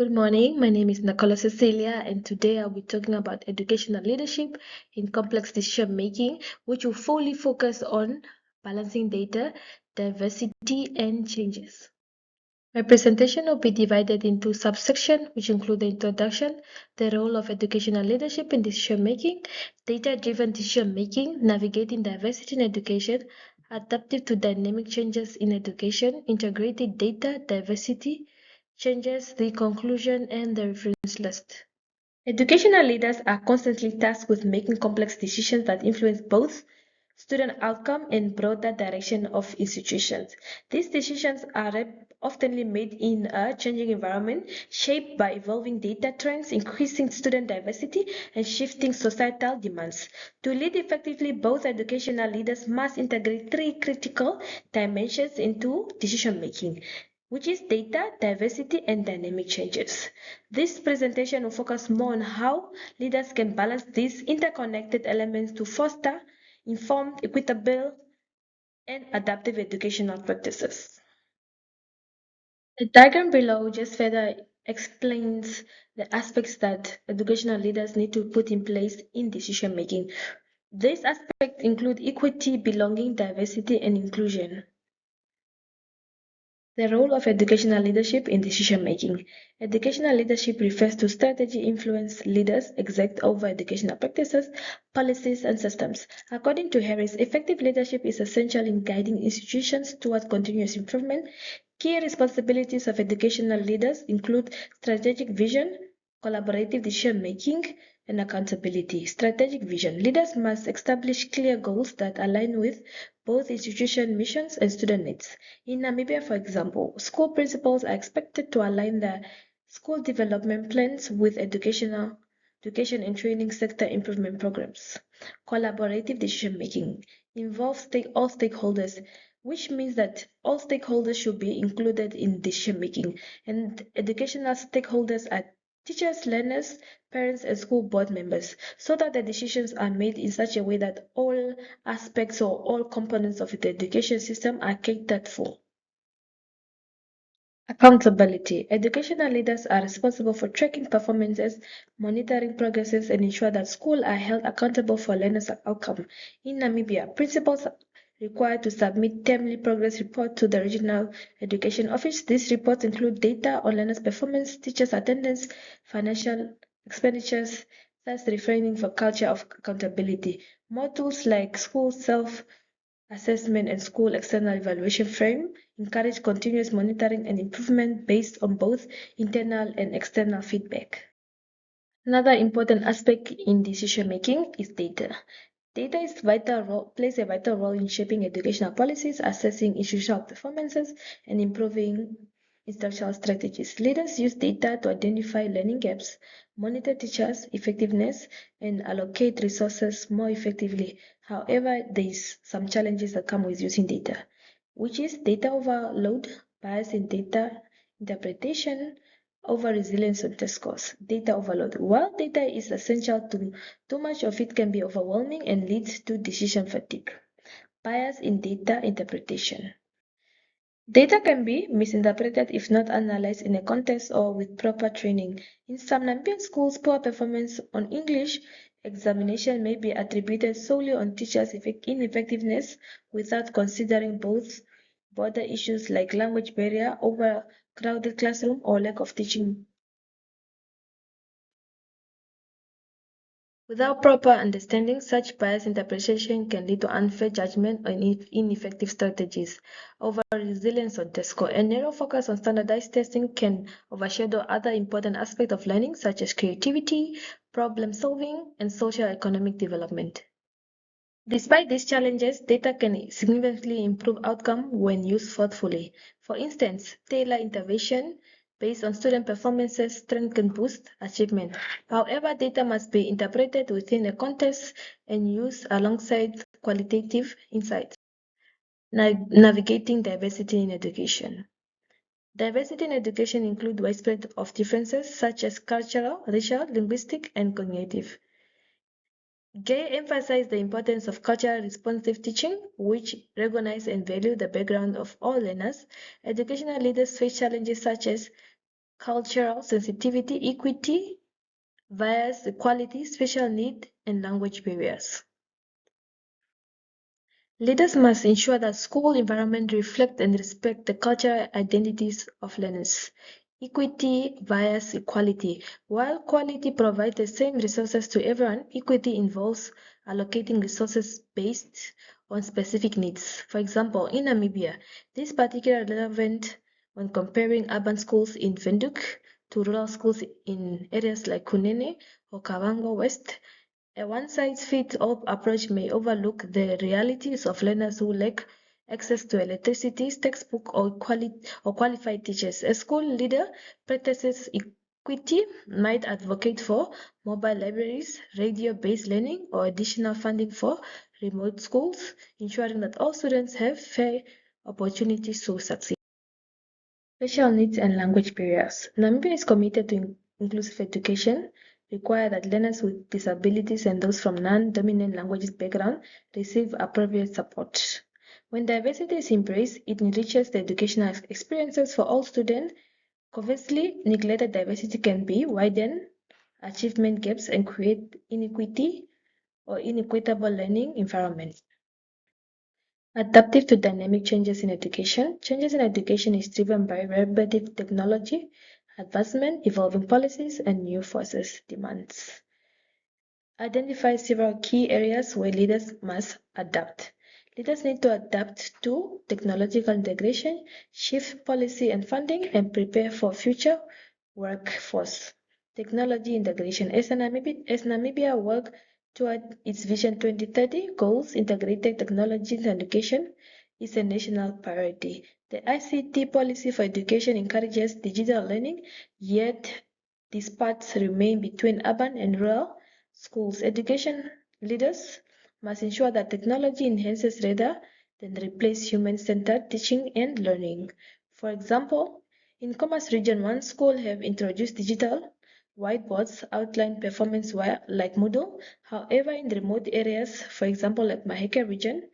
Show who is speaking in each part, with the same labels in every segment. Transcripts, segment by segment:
Speaker 1: Good morning. My name is Nicola Cecilia, and today I'll be talking about educational leadership in complex decision making, which will fully focus on balancing data, diversity, and changes. My presentation will be divided into subsections, which include the introduction, the role of educational leadership in decision making, data-driven decision making, navigating diversity in education, adaptive to dynamic changes in education, integrated data, diversity, changes, the conclusion, and the reference list. Educational leaders are constantly tasked with making complex decisions that influence both student outcome and broader direction of institutions. These decisions are often made in a changing environment shaped by evolving data trends, increasing student diversity, and shifting societal demands. To lead effectively, both educational leaders must integrate three critical dimensions into decision making, which is data, diversity, and dynamic changes. This presentation will focus more on how leaders can balance these interconnected elements to foster informed, equitable, and adaptive educational practices. The diagram below just further explains the aspects that educational leaders need to put in place in decision making. These aspects include equity, belonging, diversity, and inclusion. The role of educational leadership in decision making. Educational leadership refers to strategy influence leaders exert over educational practices, policies, and systems. According to Harris, effective leadership is essential in guiding institutions towards continuous improvement. Key responsibilities of educational leaders include strategic vision, collaborative decision making, and accountability. Strategic vision. Leaders must establish clear goals that align with both institution missions and student needs. In Namibia, for example, school principals are expected to align their school development plans with education and training sector improvement programs. Collaborative decision making involves all stakeholders, which means that all stakeholders should be included in decision making, and educational stakeholders are teachers, learners, parents, and school board members, so that the decisions are made in such a way that all aspects or all components of the education system are catered for. Accountability. Educational leaders are responsible for tracking performances, monitoring progresses, and ensure that schools are held accountable for learners' outcome. In Namibia, principals are required to submit timely progress report to the Regional Education Office. These reports include data on learners' performance, teachers' attendance, financial expenditures, thus refraining for culture of accountability. More tools like school self-assessment and school external evaluation frame encourage continuous monitoring and improvement based on both internal and external feedback. Another important aspect in decision making is data. Data plays a vital role in shaping educational policies, assessing institutional performances, and improving instructional strategies. Leaders use data to identify learning gaps, monitor teachers' effectiveness, and allocate resources more effectively. However, there's some challenges that come with using data, which is data overload, bias in data interpretation, over-resilience on test scores. Data overload. While data is essential, too much of it can be overwhelming and leads to decision fatigue. Bias in data interpretation. Data can be misinterpreted if not analyzed in a context or with proper training. In some Namibian schools, poor performance on English examination may be attributed solely on teachers' ineffectiveness without considering both broader issues like language barrier, overcrowded classroom, or lack of teaching. Without proper understanding, such biased interpretation can lead to unfair judgment or ineffective strategies. Over-resilience on test score and narrow focus on standardized testing can overshadow other important aspects of learning, such as creativity, problem solving, and social economic development. Despite these challenges, data can significantly improve outcome when used thoughtfully. For instance, tailored intervention based on student performances strength can boost achievement. However, data must be interpreted within a context and used alongside qualitative insights. Navigating diversity in education. Diversity in education includes widespread of differences such as cultural, racial, linguistic, and cognitive. Gay emphasized the importance of culturally responsive teaching, which recognize and value the background of all learners. Educational leaders face challenges such as cultural sensitivity, equity, bias, equality, special need, and language barriers. Leaders must ensure that school environment reflect and respect the cultural identities of learners. Equity, bias, equality. While quality provides the same resources to everyone, equity involves allocating resources based on specific needs. For example, in Namibia, this is particularly relevant when comparing urban schools in Windhoek to rural schools in areas like Kunene or Kavango West. A one-size-fits-all approach may overlook the realities of learners who lack access to electricity, textbook, or qualified teachers. A school leader practices equity might advocate for mobile libraries, radio-based learning, or additional funding for remote schools, ensuring that all students have fair opportunities to succeed. Special needs and language barriers. Namibia is committed to inclusive education, require that learners with disabilities and those from non-dominant languages background receive appropriate support. When diversity is embraced, it enriches the educational experiences for all students. Conversely, neglected diversity can be widen achievement gaps and create inequity or inequitable learning environments. Adaptive to dynamic changes in education. Changes in education is driven by rapid technology, advancement, evolving policies, and new forces demands. Identify several key areas where leaders must adapt. Leaders need to adapt to technological integration, shift policy and funding, and prepare for future workforce. Technology integration. As Namibia work toward its Vision 2030 goals, integrated technology in education is a national priority. The ICT policy for education encourages digital learning, yet disputes remain between urban and rural schools. Education leaders must ensure that technology enhances rather than replace human-centered teaching and learning. For example, in Commerce Region 1, schools have introduced digital whiteboards outline performance like Moodle. However, in remote areas, for example, like Maheke region,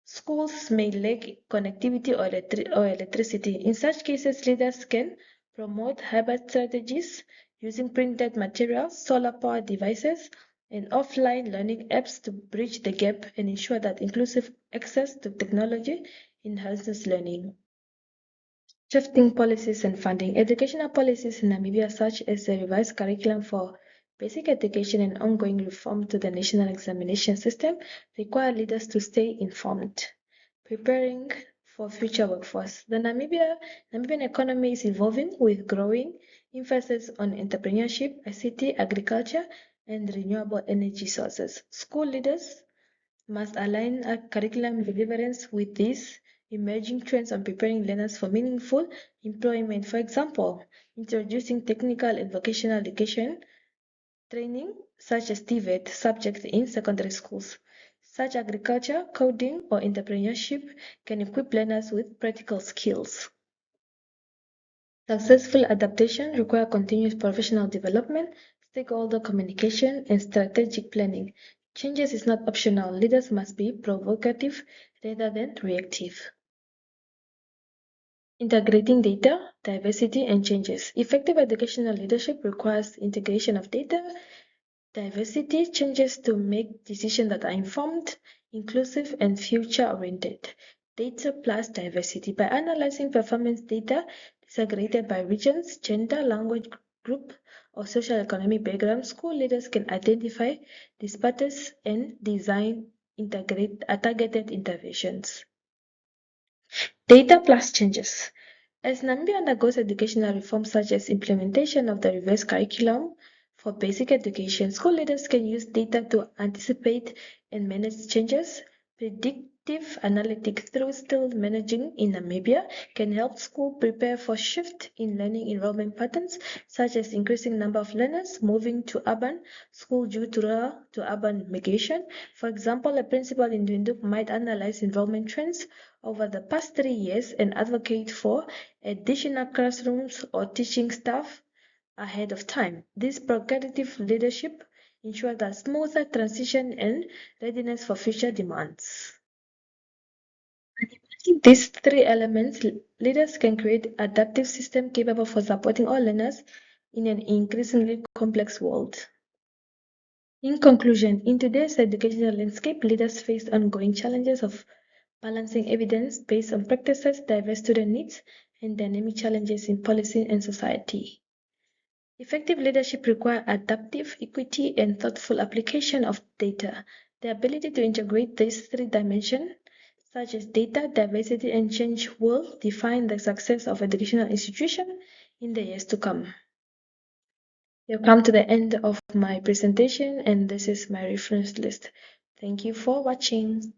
Speaker 1: schools may lack connectivity or electricity. In such cases, leaders can promote hybrid strategies using printed materials, solar-powered devices, and offline learning apps to bridge the gap and ensure that inclusive access to technology enhances learning. Shifting policies and funding. Educational policies in Namibia, such as the revised curriculum for basic education and ongoing reform to the national examination system, require leaders to stay informed. Preparing for future workforce. The Namibian economy is evolving with growing emphasis on entrepreneurship, ICT, agriculture, and renewable energy sources. School leaders must align curriculum deliverance with these emerging trends on preparing learners for meaningful employment. For example, introducing technical and vocational education training such as TVET subjects in secondary schools. Such agriculture, coding, or entrepreneurship can equip learners with practical skills. Successful adaptation requires continuous professional development, stakeholder communication, and strategic planning. Changes is not optional. Leaders must be provocative rather than reactive. Integrating data, diversity, and changes. Effective educational leadership requires integration of data, diversity, changes to make decisions that are informed, inclusive, and future-oriented. Data plus diversity. By analyzing performance data disaggregated by regions, gender, language group, or social economic background, school leaders can identify disparities and design targeted interventions. Data plus changes. As Namibia undergoes educational reforms such as implementation of the revised curriculum for basic education, school leaders can use data to anticipate and manage changes. Predictive analytics through skills managing in Namibia can help schools prepare for shift in learning enrollment patterns, such as increasing number of learners moving to urban school due to rural to urban migration. For example, a principal in Windhoek might analyze enrollment trends over the past 3 years and advocate for additional classrooms or teaching staff ahead of time. This proactive leadership ensures a smoother transition and readiness for future demands. These three elements, leaders can create adaptive systems capable for supporting all learners in an increasingly complex world. In conclusion, in today's educational landscape, leaders face ongoing challenges of balancing evidence based on practices, diverse student needs, and dynamic challenges in policy and society. Effective leadership requires adaptive, equity, and thoughtful application of data. The ability to integrate these three dimensions, such as data, diversity, and change, will define the success of educational institutions in the years to come. We've come to the end of my presentation, and this is my reference list. Thank you for watching.